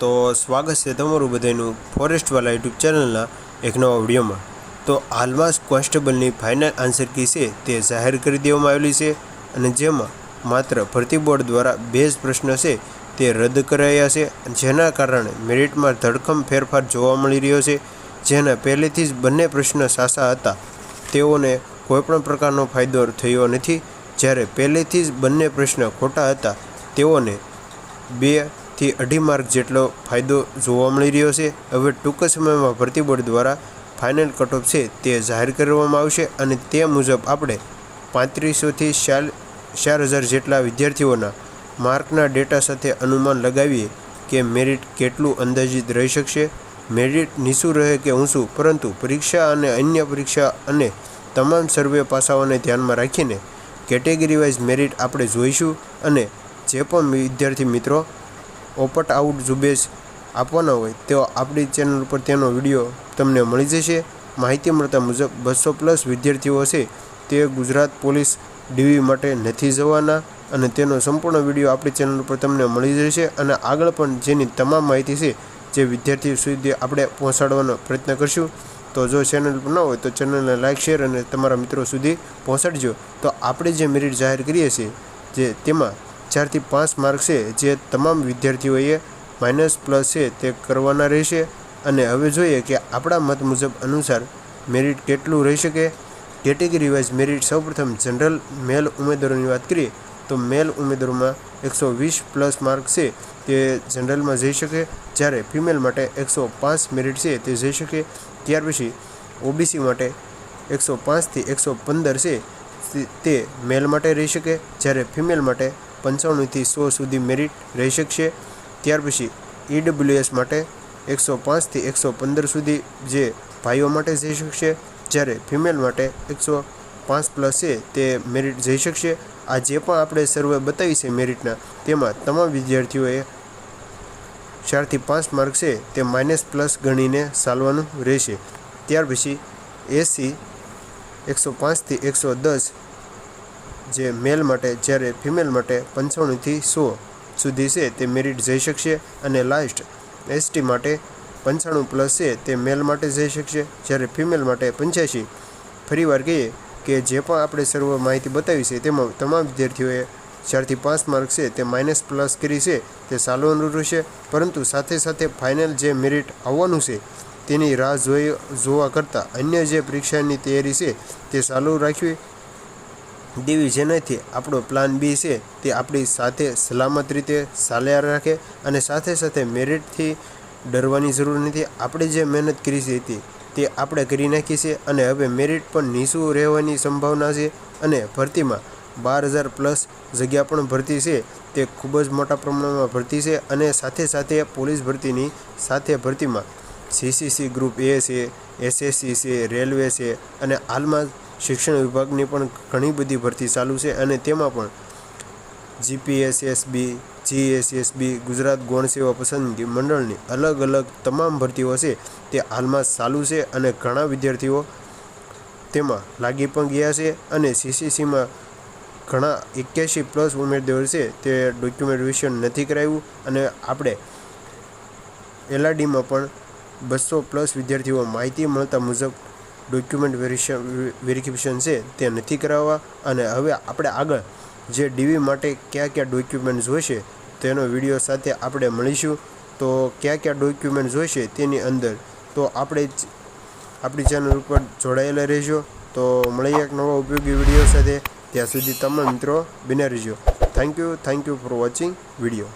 तो स्वागत है तमारू बधाईनु फॉरेस्ट वाला यूट्यूब चैनल एक नवा विडियो में। तो हाल में कॉन्स्टेबल की फाइनल आंसर की है ते जाहिर कर देवामां आवेली छे अने जेमां मात्र भर्ती बोर्ड द्वारा 2 प्रश्न से ते रद्द कराया है, जेना कारणे मेरिट में धड़कम फेरफार जोवा मळी रह्यो छे। जेना पहलेथी ज बंने प्रश्न साचा हता तेओने कोईपण प्रकारनो फायदो थयो नथी, ज्यारे पहलेथी ज बंने प्रश्न खोटा हता तेओने 2 થી 2.5 मार्क જેટલો ફાયદો જોવા મળી રહ્યો છે। હવે ટૂંક સમયમાં ભરતી બોર્ડ દ્વારા ફાઇનલ કટ ઓફ છે તે જાહેર કરવામાં આવશે અને તે મુજબ આપણે 3500 થી 4000 જેટલા વિદ્યાર્થીઓના માર્કના ડેટા સાથે અનુમાન લગાવીએ કે મેરિટ કેટલું અંદાજિત રહી શકશે। મેરિટ નીચું રહે કે ઊંચું, પરંતુ પરીક્ષા અને અન્ય પરીક્ષા અને તમામ સર્વે પાસાઓને ધ્યાનમાં રાખીને કેટેગરી વાઇઝ મેરિટ આપણે જોઈશું અને જે પણ વિદ્યાર્થી મિત્રો ઓપટ આઉટ ઝુંબેશ આપવાના હોય તો આપણી ચેનલ પર તેનો વિડીયો તમને મળી જશે। માહિતી મળતા મુજબ 200+ વિદ્યાર્થીઓ છે તે ગુજરાત પોલીસ ડીવી માટે નથી જવાના અને તેનો સંપૂર્ણ વિડીયો આપણી ચેનલ પર તમને મળી જશે અને આગળ પણ જેની તમામ માહિતી છે જે વિદ્યાર્થીઓ સુધી આપણે પહોંચાડવાનો પ્રયત્ન કરશું। તો જો ચેનલ પર ન હોય તો ચેનલને લાઇક શેર અને તમારા મિત્રો સુધી પહોંચાડજો। તો આપણે જે મેરિટ જાહેર કરીએ છીએ જે તેમાં 4 થી 5 માર્ક છે જે તમામ વિદ્યાર્થીઓએ માઇનસ પ્લસ છે તે કરવાના રહેશે। અને હવે જોઈએ કે આપણા મત મુજબ અનુસાર મેરિટ કેટલું રહી શકે। કેટેગરી વાઇઝ મેરિટ સૌપ્રથમ જનરલ મેલ ઉમેદવારોની વાત કરીએ તો મેલ ઉમેદવારોમાં 120+ માર્ક છે તે જનરલમાં જઈ શકે, જ્યારે ફિમેલ માટે 105 મેરિટ છે તે જઈ શકે। ત્યાર પછી ઓબીસી માટે 105 થી 115 છે તે મેલ માટે રહી શકે, જ્યારે ફિમેલ માટે 95 થી 100 સુધી મેરિટ રહી શકશે। ત્યાર પછી ઈડબ્લ્યુએસ માટે 105 થી 115 સુધી જે ભાઈઓ માટે જઈ શકશે, જ્યારે ફિમેલ માટે 105+ છે તે મેરિટ જઈ શકશે। આ જે પણ આપણે સર્વે બતાવી છે મેરિટના તેમાં તમામ વિદ્યાર્થીઓએ 4 થી 5 માર્ક છે તે માઇનસ પ્લસ ગણીને ચાલવાનું રહેશે। ત્યાર પછી એસસી 105 થી 110 જે મેલ માટે, જ્યારે ફિમેલ માટે 95 થી 100 સુધી છે તે મેરિટ જઈ શકશે। અને લાસ્ટ એસટી માટે 95+ છે તે મેલ માટે જઈ શકશે, જ્યારે ફિમેલ માટે 85। ફરીવાર કહીએ કે જે પણ આપણે સર્વ માહિતી બતાવી છે તેમાં તમામ વિદ્યાર્થીઓએ 4 થી 5 માર્ક છે તે માઇનસ પ્લસ કરી છે તે ચાલવાનું રહેશે, પરંતુ સાથે સાથે ફાઇનલ જે મેરિટ આવવાનું છે તેની રાહ જોવા કરતાં અન્ય જે પરીક્ષાની તૈયારી છે તે ચાલુ રાખવી દેવી, જેનાથી આપણો પ્લાન બી છે તે આપણી સાથે સલામત રીતે ચાલ્યા રાખે અને સાથે સાથે મેરિટથી ડરવાની જરૂર નથી। આપણે જે મહેનત કરી હતી તે આપણે કરી નાખી છે અને હવે મેરિટ પણ નીચું રહેવાની સંભાવના છે અને ભરતીમાં 12000+ જગ્યા પણ ભરતી છે તે ખૂબ જ મોટા પ્રમાણમાં ભરતી છે। અને સાથે સાથે પોલીસ ભરતીની સાથે ભરતીમાં સીસીસી ગ્રુપ એ છે, એસએસસી છે, રેલવે છે અને હાલમાં શિક્ષણ વિભાગની પણ ઘણી બધી ભરતી ચાલુ છે અને તેમાં પણ જીપીએસએસબી, જીએસએસબી, ગુજરાત ગૌણ સેવા પસંદગી મંડળની અલગ અલગ તમામ ભરતીઓ છે તે હાલમાં ચાલુ છે અને ઘણા વિદ્યાર્થીઓ તેમાં લાગી પણ ગયા છે। અને સીસીસીમાં ઘણા 81+ ઉમેદવાર છે તે ડોક્યુમેન્ટ વેરિફિકેશન નથી કરાવ્યું અને આપણે એલઆરડીમાં પણ 200+ વિદ્યાર્થીઓ માહિતી મળતા મુજબ ડોક્યુમેન્ટ વેરિફિકેશન છે તે નથી કરાવવા। અને હવે આપણે આગળ જે ડીવી માટે કયા કયા ડોક્યુમેન્ટ જોઈશે તેનો વિડીયો સાથે આપણે મળીશું। તો કયા કયા ડોક્યુમેન્ટ જોઈશે તેની અંદર તો આપણે આપણી ચેનલ ઉપર જોડાયેલા રહેજો। તો મળીએ એક નવા ઉપયોગી વિડીયો સાથે, ત્યાં સુધી તમામ મિત્રો બન્યા રહેજો। Thank you for watching video.